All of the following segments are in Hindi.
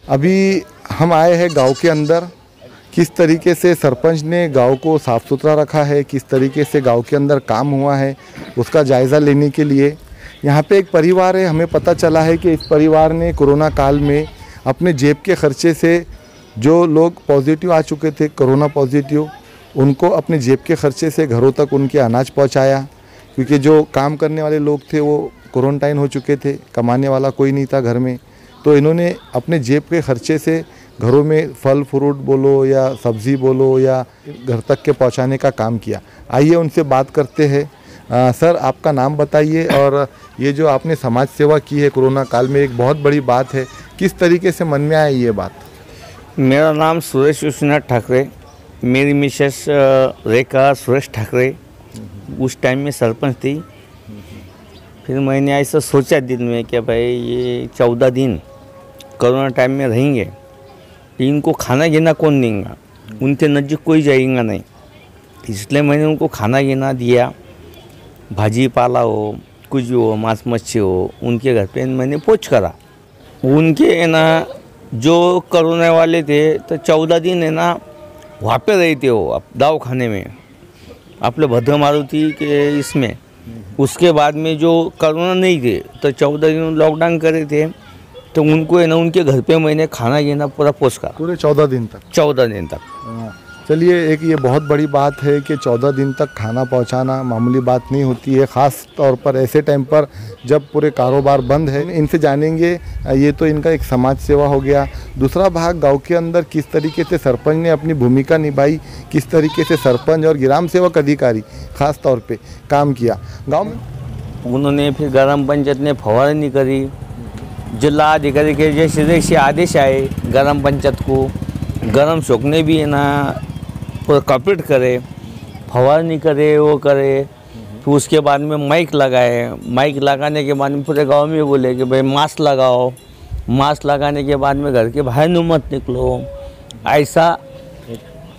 अभी हम आए हैं गांव के अंदर। किस तरीके से सरपंच ने गांव को साफ़ सुथरा रखा है, किस तरीके से गांव के अंदर काम हुआ है, उसका जायज़ा लेने के लिए यहाँ पे एक परिवार है। हमें पता चला है कि इस परिवार ने कोरोना काल में अपने जेब के खर्चे से, जो लोग पॉजिटिव आ चुके थे कोरोना पॉजिटिव, उनको अपने जेब के खर्चे से घरों तक उनके अनाज पहुँचाया। क्योंकि जो काम करने वाले लोग थे वो क्वारंटाइन हो चुके थे, कमाने वाला कोई नहीं था घर में, तो इन्होंने अपने जेब के खर्चे से घरों में फल फ्रूट बोलो या सब्ज़ी बोलो या घर तक के पहुंचाने का काम किया। आइए उनसे बात करते हैं। सर, आपका नाम बताइए और ये जो आपने समाज सेवा की है कोरोना काल में, एक बहुत बड़ी बात है, किस तरीके से मन में आई ये बात? मेरा नाम सुरेश विश्वनाथ ठाकरे, मेरी मिसेस रेखा सुरेश ठाकरे उस टाइम में सरपंच थी। फिर मैंने ऐसा सोचा दिल में कि भाई ये 14 दिन कोरोना टाइम में रहेंगे, इनको खाना गिना कौन देगा, उनके नज़दीक कोई जाएगा नहीं। इसलिए मैंने उनको खाना गिना दिया, भाजी पाला हो, कुछ भी हो, मांस मच्छी हो, उनके घर पे मैंने पहुँच करा। उनके है ना जो कोरोना वाले थे तो 14 दिन है ना वहाँ पे रहते हो दवाखाने में अपने भद्र मारुति के इसमें। उसके बाद में जो कोरोना नहीं थे तो 14 दिन लॉकडाउन करे थे, तो उनको है ना उनके घर पे मैंने खाना गिना पूरा पहुँच करा, पूरे 14 दिन तक? 14 दिन तक। चलिए, एक ये बहुत बड़ी बात है कि 14 दिन तक खाना पहुंचाना मामूली बात नहीं होती है, ख़ास तौर पर ऐसे टाइम पर जब पूरे कारोबार बंद है। इनसे जानेंगे, ये तो इनका एक समाज सेवा हो गया। दूसरा भाग, गांव के अंदर किस तरीके से सरपंच ने अपनी भूमिका निभाई, किस तरीके से सरपंच और ग्राम सेवक अधिकारी ख़ास तौर पर काम किया गाँव में। उन्होंने फिर ग्राम पंचायत ने फवारनी करी, जिला अधिकारी के जैसे आदेश आए ग्राम पंचायत को, ग्राम सेवक ने भी है ना पूरा कंप्लीट करे, फवारनी करे, वो करे। फिर उसके बाद में माइक लगाए, माइक लगाने के बाद में पूरे गांव में बोले कि भाई मास्क लगाओ, मास्क लगाने के बाद में घर के बाहर न मत निकलो। ऐसा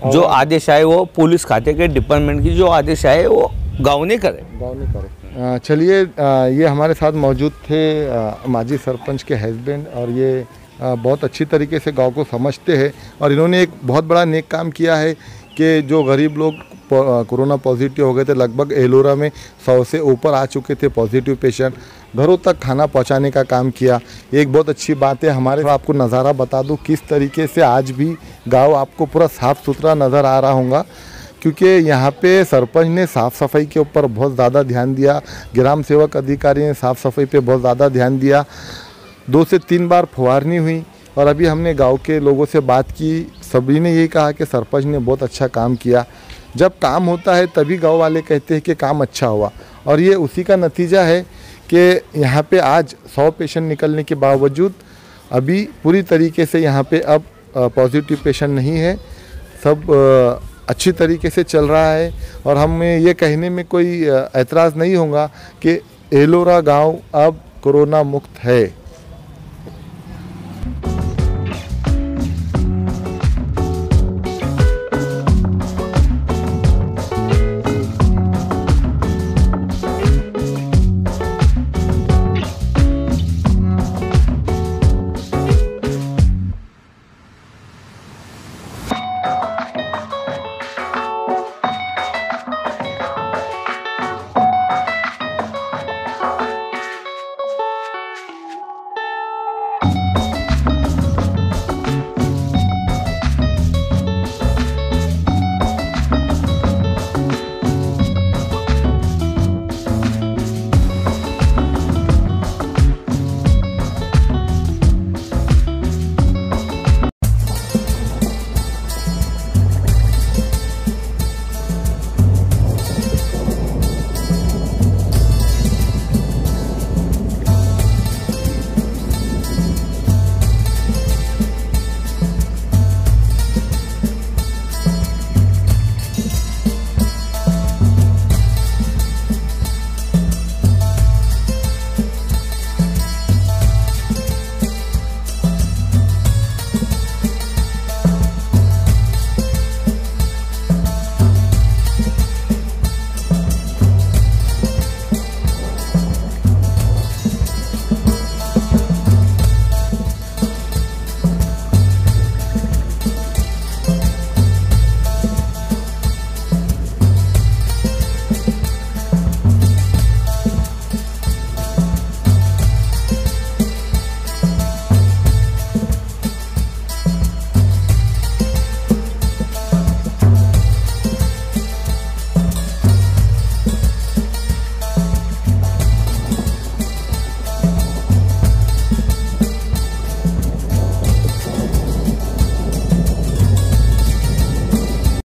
जो आदेश आए वो पुलिस खाते के डिपार्टमेंट की जो आदेश आए वो गाँव ने करे। चलिए, ये हमारे साथ मौजूद थे माजी सरपंच के हस्बैंड, और ये बहुत अच्छी तरीके से गांव को समझते हैं, और इन्होंने एक बहुत बड़ा नेक काम किया है कि जो गरीब लोग कोरोना पॉजिटिव हो गए थे, लगभग एलोरा में 100 से ऊपर आ चुके थे पॉजिटिव पेशेंट, घरों तक खाना पहुंचाने का काम किया। एक बहुत अच्छी बात है। हमारे आपको नज़ारा बता दूं किस तरीके से आज भी गाँव आपको पूरा साफ़ सुथरा नज़र आ रहा होगा, क्योंकि यहाँ पे सरपंच ने साफ़ सफाई के ऊपर बहुत ज़्यादा ध्यान दिया, ग्राम सेवक अधिकारी ने साफ़ सफाई पे बहुत ज़्यादा ध्यान दिया। 2 से 3 बार फुहारनी हुई, और अभी हमने गांव के लोगों से बात की, सभी ने यही कहा कि सरपंच ने बहुत अच्छा काम किया। जब काम होता है तभी गांव वाले कहते हैं कि काम अच्छा हुआ, और ये उसी का नतीजा है कि यहाँ पे आज 100 पेशेंट निकलने के बावजूद अभी पूरी तरीके से यहाँ पे अब पॉजिटिव पेशेंट नहीं है, सब अच्छी तरीके से चल रहा है। और हमें ये कहने में कोई ऐतराज़ नहीं होगा कि एलोरा गांव अब कोरोना मुक्त है।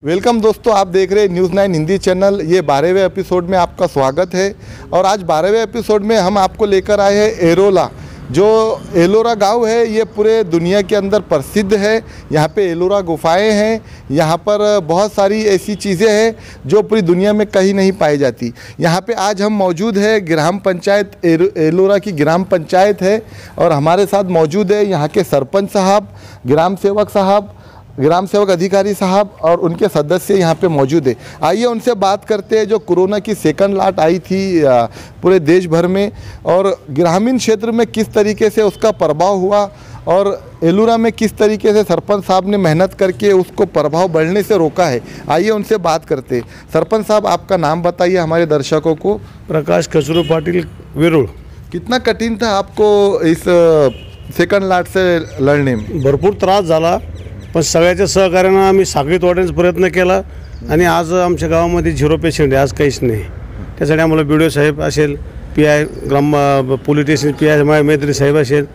वेलकम दोस्तों, आप देख रहे हैं न्यूज़ 9 हिंदी चैनल। ये 12वें एपिसोड में आपका स्वागत है। और आज 12वें एपिसोड में हम आपको लेकर आए हैं एरोला। जो एलोरा गांव है ये पूरे दुनिया के अंदर प्रसिद्ध है। यहाँ पे एलोरा गुफाएं हैं। यहाँ पर बहुत सारी ऐसी चीज़ें हैं जो पूरी दुनिया में कहीं नहीं पाई जाती। यहाँ पे आज हम मौजूद है ग्राम पंचायत एलोरा की ग्राम पंचायत है और हमारे साथ मौजूद है यहाँ के सरपंच साहब, ग्राम सेवक अधिकारी साहब और उनके सदस्य यहाँ पे मौजूद है। आइए उनसे बात करते हैं। जो कोरोना की सेकंड लाट आई थी पूरे देश भर में और ग्रामीण क्षेत्र में किस तरीके से उसका प्रभाव हुआ और एलोरा में किस तरीके से सरपंच साहब ने मेहनत करके उसको प्रभाव बढ़ने से रोका है। आइए उनसे बात करते हैं। सरपंच साहब, आपका नाम बताइए हमारे दर्शकों को। प्रकाश खसरू पाटील, वेरूळ। कितना कठिन था आपको इस सेकंड लाट से लढणे में? भरपूर त्रास झाला, पण सगळ्याच्या सहकार्यानं आम्ही साखळीत वाढण्याचा प्रयत्न केला आणि आज आमच्या गावामध्ये 0 पेशंट आहे, आज काहीच नाही। त्यासाठी आम्हाला BDO साहेब असेल, PI ग्राम पोलीस स्टेशन PI मैत्री साहेब असेल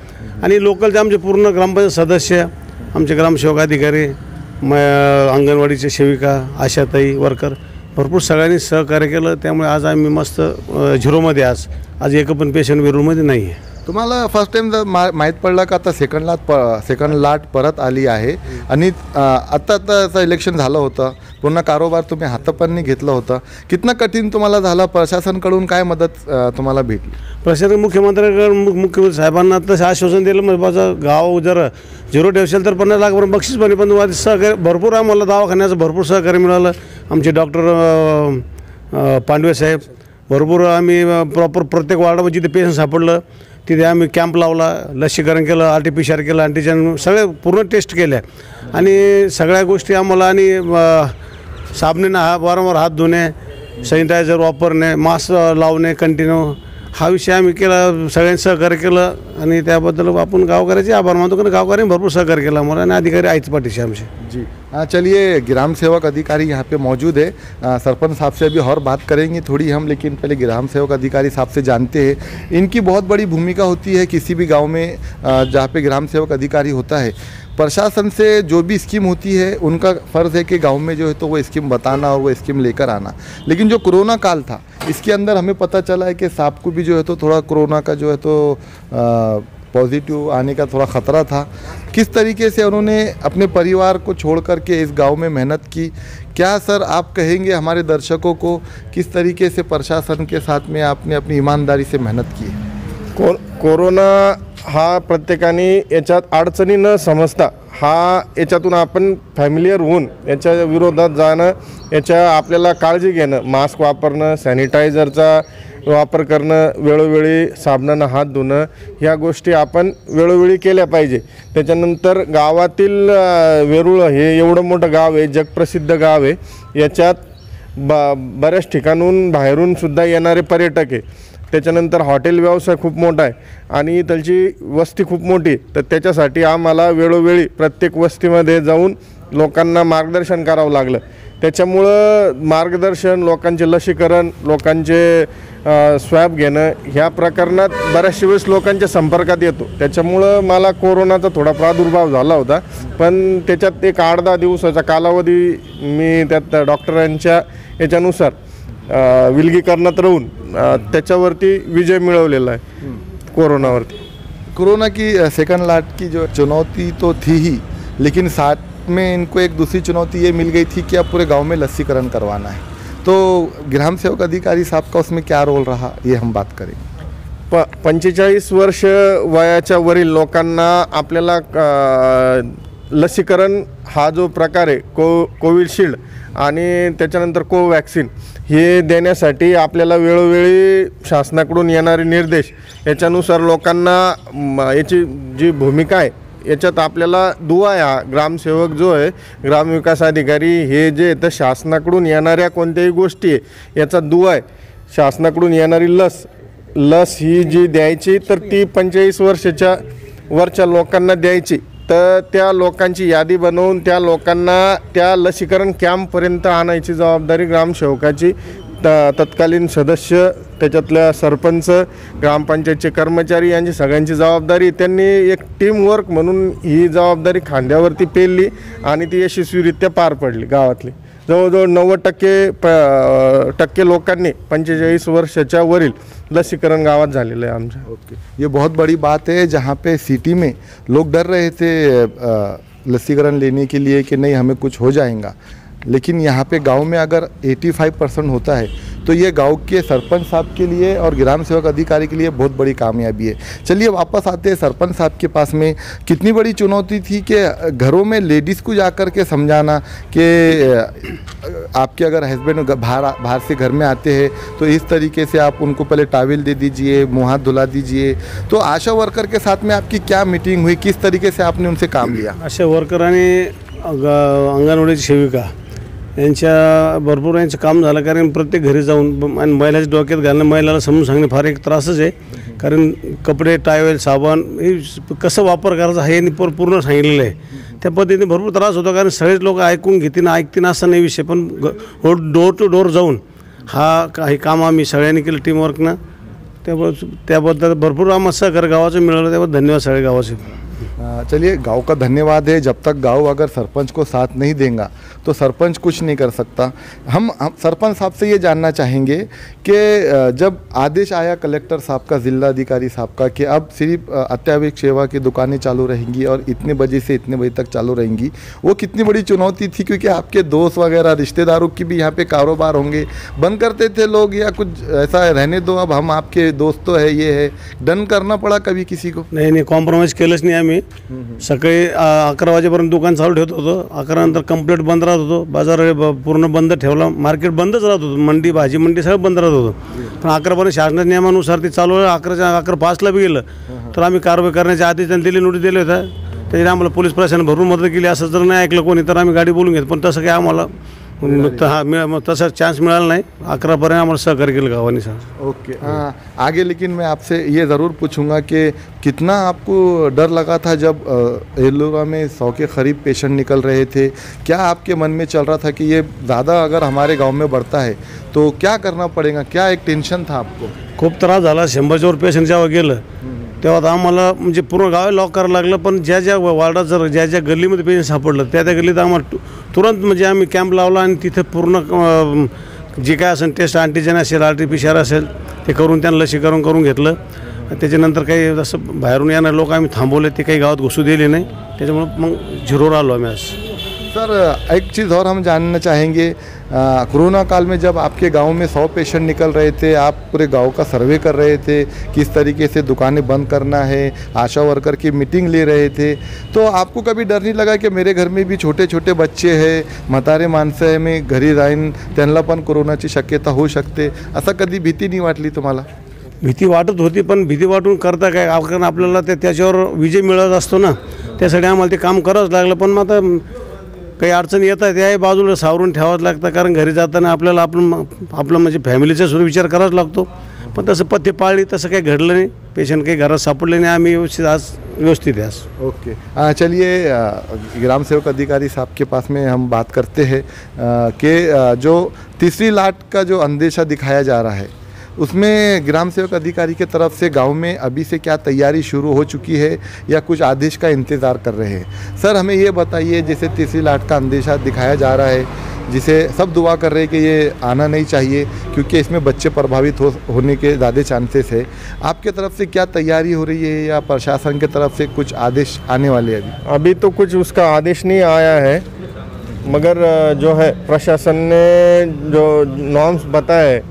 आणि लोकलचे आमचे पूर्ण ग्रामपंचायत सदस्य, आमचे ग्रामसेवक अधिकारी, अंगणवाडीचे सेविका, आशाताई, वर्कर भरपूर सगळ्यांनी सहकार्य केलं। त्यामुळे आज आम्ही मस्त 0मध्ये आज एक पण पेशंट वेरूळमध्ये नाही आहे। तुम्हाला फर्स्ट टाइम जर माहीत पडलं का आता सेकंड लाट परत आली आहे आणि आता इलेक्शन झालं होतं, पूर्ण कारोबार तुम्ही हातापायी घेतलं होतं, कितना कठीण तुम्हाला झालं? प्रशासनाकडून काय मदत तुम्हाला भेटली? प्रशासन मुख्यमंत्री साहेबांना तसं आश्वासन दिलं, मग माझं गाव जर 0 ठेवशील तर 50 लाख बक्षीस बने, पण सहकार्य भरपूर आम्हाला दवाखान्याचं भरपूर सहकार्य मिळालं। आमचे डॉक्टर पांडवे साहेब भरपूर आम्ही प्रॉपर प्रत्येक वार्डामध्ये जिथे पेशंट सापडलं तिथे आम्ही कॅम्प लावला, लसीकरण केलं, RT-PCR केलं, अँटीजन सगळे पूर्ण टेस्ट केल्या आणि सगळ्या गोष्टी आम्हाला आणि साबणेनं वारंवार हात धुणे, सॅनिटायझर वापरणे, मास्क लावणे कंटिन्यू, हा विषय आम्ही केला, सगळ्यांनी सहकार्य केलं आणि त्याबद्दल आपण गावकऱ्याचे आभार मानतो, कारण गावकऱ्यांनी भरपूर सहकार्य केलं आम्हाला आणि अधिकारी आहेच पाठीशी आमचे। जी चलिए, ग्राम सेवक अधिकारी यहाँ पे मौजूद है। सरपंच साहब से अभी और बात करेंगे थोड़ी हम, लेकिन पहले ग्राम सेवक अधिकारी साहब से जानते हैं। इनकी बहुत बड़ी भूमिका होती है किसी भी गांव में जहाँ पे ग्राम सेवक अधिकारी होता है। प्रशासन से जो भी स्कीम होती है उनका फ़र्ज़ है कि गांव में जो है तो वो स्कीम बताना और वो स्कीम लेकर आना। लेकिन जो कोरोना काल था इसके अंदर हमें पता चला है कि साहब को भी जो है तो थोड़ा कोरोना का जो है तो पॉजिटिव आने का थोड़ा ख़तरा था। किस तरीके से उन्होंने अपने परिवार को छोड़ कर के इस गांव में मेहनत की, क्या सर आप कहेंगे हमारे दर्शकों को किस तरीके से प्रशासन के साथ में आपने अपनी ईमानदारी से मेहनत की? कोरोना हा प्रत्येकाने याच्यात अडचणी न समजता याच्यातून आपण फॅमिलियर होऊन याच्या विरोधात जाणं, याच्या आपल्याला काळजी घेणं, मास्क वापरणं, सॅनिटायझरचा वापर करणं, वेळोवेळी साबणानं हात धुणं, ह्या गोष्टी आपण वेळोवेळी केल्या पाहिजे। त्याच्यानंतर गावातील वेरूळ हे एवढं मोठं गाव आहे, जगप्रसिद्ध गाव आहे, याच्यात बऱ्याच ठिकाणून बाहेरून सुद्धा येणारे पर्यटक आहे। त्याच्यानंतर हॉटेल व्यवसाय खूप मोठा आहे आणि त्याची वस्ती खूप मोठी, तर त्याच्यासाठी आम्हाला वेळोवेळी प्रत्येक वस्तीमध्ये जाऊन लोकांना मार्गदर्शन करावं लागलं। त्याच्यामुळं मार्गदर्शन, लोकांचे लसीकरण, लोकांचे स्वॅब घेणं, ह्या प्रकरणात बऱ्याचशा वेळेस लोकांच्या संपर्कात येतो। त्याच्यामुळं मला कोरोनाचा थोडा प्रादुर्भाव झाला होता, पण त्याच्यात एक 8-10 दिवसाचा कालावधी मी त्यात डॉक्टरांच्या याच्यानुसार विलगीकरणात राहून त्याच्यावरती विजय मिळवलेला आहे कोरोनावरती। कोरोना की सेकंड लाट की जो चुनौती तो थी ही, लेकिन साथ में इनको एक दूसरी चुनौती ये मिल गई थी कि अब पूरे गांव में लसीकरण करवाना है। तो ग्राम सेवक अधिकारी साहब का उसमें क्या रोल रहा, ये हम बात करेंगे। 45 वर्ष वयाच्या वरील लोकांना आपल्याला लसीकरण हा जो प्रकार आहे कोविशिल्ड आणि त्याच्यानंतर कोवॅक्सिन हे देण्यासाठी आपल्याला वेळोवेळी शासनाकडून येणारे निर्देश याच्यानुसार लोकांना याची जी भूमिका आहे याच्यात आपल्याला दुवा आहे। हा ग्रामसेवक जो आहे, ग्रामविकास अधिकारी हे जे तर शासनाकडून येणाऱ्या कोणत्याही गोष्टी आहे याचा दुवा आहे। शासनाकडून येणारी लस ही जी द्यायची तर ती 45 वर्षाच्या वरच्या लोकांना द्यायची, तर त्या लोकांची यादी बनवून त्या लोकांना त्या लसीकरण कॅम्पपर्यंत आणायची जबाबदारी ग्रामसेवकाची। तत्कालीन सदस्य, त्याच्यातल्या सरपंच, ग्रामपंचायतचे कर्मचारी यांची सगळ्यांची जबाबदारी, त्यांनी एक टीम वर्क म्हणून ही जबाबदारी खांद्यावरती पेलली आणि ती यशस्वीरित्या पार पडली गावातली। जवळजवळ 90% लोकांनी 45 वर्षाच्या वरील लसीकरण गावात झालेलं आहे आमच्या. ओके, ये बहुत बड़ी बात है. जहाँ पे सिटी में लोग डर रहे थे लसीकरण लेने के लिए कि नहीं हमें कुछ हो जाएगा, लेकिन यहाँ पे गांव में अगर 85% होता है तो ये गांव के सरपंच साहब के लिए और ग्राम सेवक अधिकारी के लिए बहुत बड़ी कामयाबी है. चलिए वापस आते हैं सरपंच साहब के पास में. कितनी बड़ी चुनौती थी कि घरों में लेडीज़ को जा कर के समझाना कि आपके अगर हस्बैंड बाहर से घर में आते हैं तो इस तरीके से आप उनको पहले टॉवेल दे दीजिए, मुँह हाथ धुला दीजिए. तो आशा वर्कर के साथ में आपकी क्या मीटिंग हुई, किस तरीके से आपने उनसे काम लिया? आशा वर्कर आणि अंगणवाडीची सेविका यांच्या भरपूर यांचं काम झालं, कारण प्रत्येक घरी जाऊन आणि महिलाच्या डोक्यात घालणं, महिलाला समजून सांगणं फार एक त्रासच आहे. कारण कपडे, टावेल, साबण हे कसं वापर करायचा हे पूर्ण सांगितलेलं आहे. त्या पद्धतीने भरपूर त्रास होतो, कारण सगळेच लोक ऐकून ऐकतील असा नाही विषय, पण डोर टू डोर जाऊन हे काम आम्ही सगळ्यांनी केलं टीमवर्कनं. त्याबद्दल भरपूर आम्हाला सहकार्य गावाचं मिळालं, त्याबद्दल धन्यवाद सगळे गावाचे. चलिए गांव का धन्यवाद है. जब तक गांव अगर सरपंच को साथ नहीं देगा तो सरपंच कुछ नहीं कर सकता. हम सरपंच साहब से ये जानना चाहेंगे कि जब आदेश आया कलेक्टर साहब का, जिलाधिकारी साहब का, कि अब सिर्फ अत्यावश्यक सेवा की दुकानें चालू रहेंगी और इतने बजे से इतने बजे तक चालू रहेंगी, वो कितनी बड़ी चुनौती थी? क्योंकि आपके दोस्त वगैरह रिश्तेदारों की भी यहाँ पे कारोबार होंगे. बंद करते थे लोग या कुछ ऐसा रहने दो, अब हम आपके दोस्त तो है, ये है, डन करना पड़ा कभी किसी को? नाही कॉम्प्रोमाइज केलंच नाही आम्ही. सकाळी 11 वाजेपर्यंत दुकान चालू ठेवत होतो. 11 नंतर कंप्लीट बंद राहत होतो. बाजार पूर्ण बंद ठेवला. मार्केट बंदच राहत होतं. मंडी, भाजी मंडी सगळं बंद राहत होतं. पण 11 शासनाच्या नियमानुसार ते चालू आहे. 11:05ला बी गेलं तर आम्ही कारवाई करण्याच्या आधी त्यांनी दिली, नोटीस दिले होता. त्याच्याने आम्हाला पोलीस प्रशासनाने भरपूर मदत केली. असं जर नाही ऐकलं कोणी तर आम्ही गाडी बोलून घेतो, पण तसं काही आम्हाला तसा चांस मिळाला नाही. 11पर्यंत आम्हाला सहकार्य केलं गावाने सर. ओके, आगे लेकिन मैं आपसे ये ज़रूर पूछूंगा कि कितना आपको डर लगा था जब एलोरा में 100 के करीब पेशेंट निकल रहे थे? क्या आपके मन में चल रहा था कि ये ज़्यादा अगर हमारे गांव में बढ़ता है तो क्या करना पड़ेगा? क्या एक टेंशन था आपको? खूप त्रास झाला. 100च्या वर पेशंट जेव्हा गेलं तेव्हा आम्हाला म्हणजे पूर्ण गाव लॉक करायला लागलं. पण ज्या वार्डात जर ज्या गल्लीमध्ये पेशंट सापडलं त्या गल्लीत आम्हाला तुरंत म्हणजे आम्ही कॅम्प लावला आणि तिथे पूर्ण जे काय असेल टेस्ट, अँटीजन असेल, RT-PCR असेल ते करून त्यांना लसीकरण करून घेतलं. त्याच्यानंतर काही असं बाहेरून येणारे लोक आम्ही थांबवले, ते काही गावात घुसू दिले नाही. त्याच्यामुळे मग झिरोवर आलो आम्ही आज. सर एक चीज़ और हम जानना चाहेंगे, कोरोना काल में जब आपके गांव में 100 पेशेंट निकल रहे थे, आप पूरे गांव का सर्वे कर रहे थे, किस तरीके से दुकानें बंद करना है, आशा वर्कर की मीटिंग ले रहे थे, तो आपको कभी डर नहीं लगा कि मेरे घर में भी छोटे छोटे बच्चे हैं, म्हातारे माणसं आहे, मी घरी जाईन, त्यांना पण कोरोनाची शक्यता होऊ शकते, असं कधी भीती नाही वाटली तुम्हाला? भीती वाटत होती, पण भीती वाटून करता काय, कारण आपल्याला त्याच्यावर विजय मिळत असतो ना, त्यासाठी आम्हाला ते काम करावंच लागलं. पण मग आता काही अडचणी येतात त्याही बाजूला सावरून ठेवावंच लागतं, कारण घरी जाताना आपल्याला आपलं म्हणजे फॅमिलीचा सुद्धा विचार करावाच लागतो. पण तसं पथ्य पाळली, तसं काही घडलं नाही. पेशंट काही घरात सापडले नाही. आम्ही व्यवस्थित आहे आज. ओके, चलिए ग्राम सेवक अधिकारी साहब के पास में हम बात करते हैं कि जो तीसरी लाट का जो अंदेशा दिखाया जा रहा है, उसमें ग्राम सेवक अधिकारी के तरफ से गांव में अभी से क्या तैयारी शुरू हो चुकी है या कुछ आदेश का इंतज़ार कर रहे हैं? सर हमें ये बताइए, जैसे तीसरी लाट का अंदेशा दिखाया जा रहा है, जिसे सब दुआ कर रहे हैं कि ये आना नहीं चाहिए क्योंकि इसमें बच्चे प्रभावित होने के ज़्यादा चांसेस है, आपके तरफ से क्या तैयारी हो रही है या प्रशासन की तरफ से कुछ आदेश आने वाले हैं? अभी तो कुछ उसका आदेश नहीं आया है, मगर जो है प्रशासन ने जो नॉर्म्स बताए,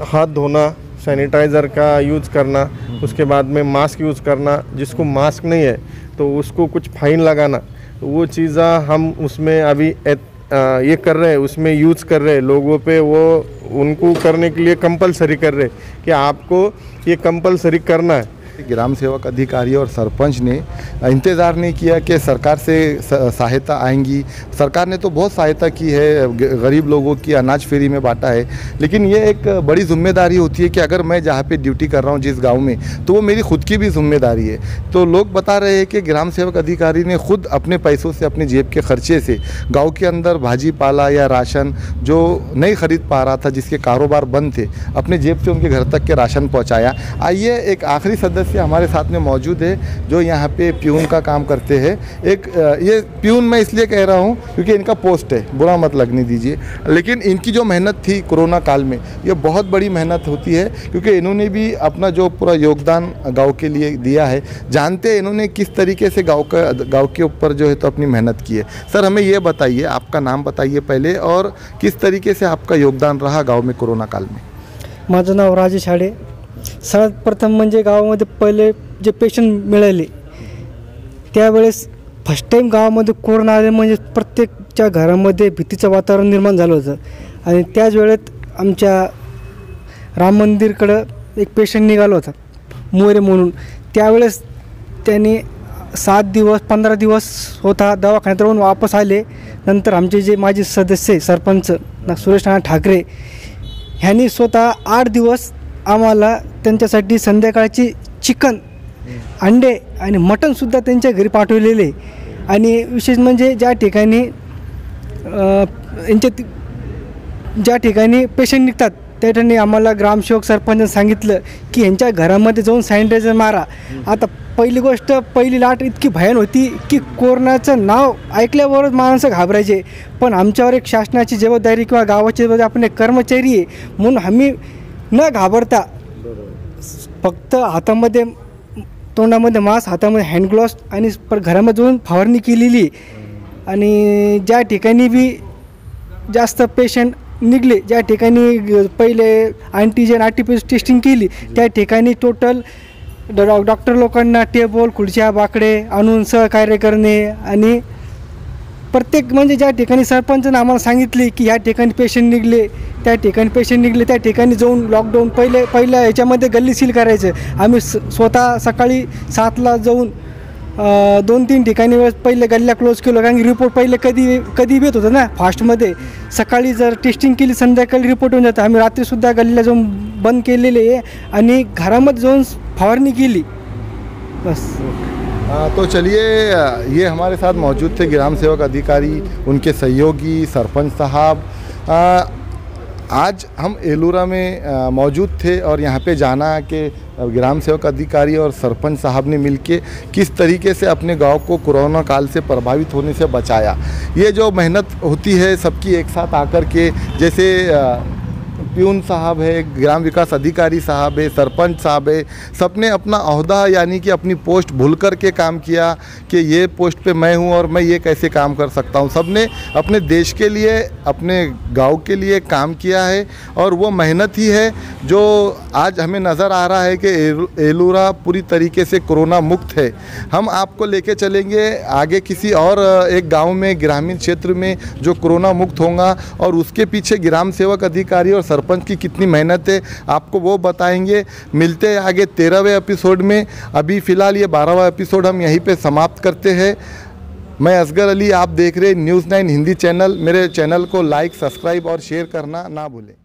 हाथ धोना, सैनिटाइज़र का यूज़ करना, उसके बाद में मास्क यूज़ करना, जिसको मास्क नहीं है तो उसको कुछ फाइन लगाना, वो चीज़ें हम उसमें अभी ये कर रहे हैं, उसमें यूज़ कर रहे हैं लोगों पे, वो उनको करने के लिए कंपलसरी कर रहे हैं कि आपको ये कंपलसरी करना है। ग्राम सेवक अधिकारी और सरपंच ने इंतज़ार नहीं किया कि सरकार से सहायता आएंगी। सरकार ने तो बहुत सहायता की है, गरीब लोगों की अनाज फ्री में बांटा है, लेकिन ये एक बड़ी जिम्मेदारी होती है कि अगर मैं जहाँ पे ड्यूटी कर रहा हूँ जिस गांव में, तो वो मेरी खुद की भी जिम्मेदारी है। तो लोग बता रहे हैं कि ग्राम सेवक अधिकारी ने खुद अपने पैसों से, अपने जेब के खर्चे से गाँव के अंदर भाजी पाला या राशन जो नहीं खरीद पा रहा था, जिसके कारोबार बंद थे, अपने जेब से उनके घर तक के राशन पहुँचाया। आइए एक आखिरी सदस्य सदस्य हमारे साथ में मौजूद है जो यहाँ पे प्यून का काम करते हैं। एक ये प्यून मैं इसलिए कह रहा हूँ क्योंकि इनका पोस्ट है, बुरा मत लगने दीजिए, लेकिन इनकी जो मेहनत थी कोरोना काल में ये बहुत बड़ी मेहनत होती है क्योंकि इन्होंने भी अपना जो पूरा योगदान गाँव के लिए दिया है। जानते हैं इन्होंने किस तरीके से गाँव के ऊपर जो है तो अपनी मेहनत की है। सर हमें ये बताइए, आपका नाम बताइए पहले और किस तरीके से आपका योगदान रहा गाँव में कोरोना काल में? माझं नाव राजेश हाडे। सर्वात प्रथम म्हणजे गावामध्ये पहिले जे पेशंट मिळाले त्यावेळेस फर्स्ट टाईम गावामध्ये कोरोना आले म्हणजे प्रत्येकच्या घरामध्ये भीतीचं वातावरण निर्माण झालं होतं आणि त्याच वेळेत आमच्या राम मंदिरकडं एक पेशंट निघाला होता मोरे म्हणून। त्यावेळेस त्यांनी 7 दिवस 15 दिवस होता दवाखान्यात राहून वापस आले। नंतर आमचे जे माजी सदस्य सरपंच सुरेश नाना ठाकरे ह्यांनी स्वतः 8 दिवस आम्हाला त्यांच्यासाठी संध्याकाळची चिकन, अंडे आणि मटणसुद्धा त्यांच्या घरी पाठवलेले। आणि विशेष म्हणजे ज्या ठिकाणी पेशंट निघतात त्या ठिकाणी आम्हाला ग्रामसेवक सरपंच सांगितलं की यांच्या घरामध्ये जाऊन सॅनिटायझर मारा। आता पहिली गोष्ट, पहिली लाट इतकी भयान होती की कोरोनाचं नाव ऐकल्यावरच माणसं घाबरायचे, पण आमच्यावर एक शासनाची जबाबदारी किंवा गावाची जबाबदारी, आपण एक कर्मचारी आहे म्हणून आम्ही न घाबरता फक्त हातामध्ये तोंडामध्ये मास्क, हातामध्ये हँडग्लोव्स आणि घरामध्ये जाऊन फवारणी केलेली। आणि ज्या ठिकाणी बी जास्त पेशंट निघले, ज्या ठिकाणी पहिले अँटीजन आरटीपीसीआर टेस्टिंग केली त्या ठिकाणी टोटल डॉक्टर लोकांना टेबल खुर्च्या बाकडे आणून सहकार्य करणे आणि प्रत्येक म्हणजे ज्या ठिकाणी सरपंचानं आम्हाला सांगितले की ह्या ठिकाणी पेशंट निघले त्या ठिकाणी जाऊन लॉकडाऊन पहिल्या ह्याच्यामध्ये गल्ली सील करायचं। आम्ही स्वतः सकाळी 7ला जाऊन 2-3 ठिकाणी पहिले गल्ल्या क्लोज केलं कारण की रिपोर्ट पहिले कधी येत होतं ना फास्टमध्ये। सकाळी जर टेस्टिंग केली संध्याकाळी रिपोर्ट होऊन जातं। आम्ही रात्रीसुद्धा गल्लीला जाऊन बंद केलेले आहे आणि घरामध्ये जाऊन फवारणी केली बस। तो चलिए, ये हमारे साथ मौजूद थे ग्राम सेवक अधिकारी, उनके सहयोगी सरपंच साहब। आज हम एलूरा में मौजूद थे और यहाँ पे जाना कि ग्राम सेवक अधिकारी और सरपंच साहब ने मिलके किस तरीके से अपने गांव को कोरोना काल से प्रभावित होने से बचाया। ये जो मेहनत होती है सबकी एक साथ आकर के, जैसे प्यून साहब है, ग्राम विकास अधिकारी साहब है, सरपंच साहब है, सबने अपना ओहदा यानी कि अपनी पोस्ट भूल कर के काम किया कि ये पोस्ट पे मैं हूँ और मैं ये कैसे काम कर सकता हूँ। सबने अपने देश के लिए, अपने गांव के लिए काम किया है और वो मेहनत ही है जो आज हमें नज़र आ रहा है कि एलूरा पूरी तरीके से कोरोना मुक्त है। हम आपको लेके चलेंगे आगे किसी और एक गाँव में, ग्रामीण क्षेत्र में जो कोरोना मुक्त होगा और उसके पीछे ग्राम सेवक अधिकारी और सरपंच की कितनी मेहनत है आपको वो बताएंगे। मिलते हैं आगे 13वें एपिसोड में। अभी फ़िलहाल ये 12वां एपिसोड हम यहीं पे समाप्त करते हैं। मैं असगर अली, आप देख रहे हैं न्यूज़ 9 हिंदी चैनल। मेरे चैनल को लाइक, सब्सक्राइब और शेयर करना ना भूलें।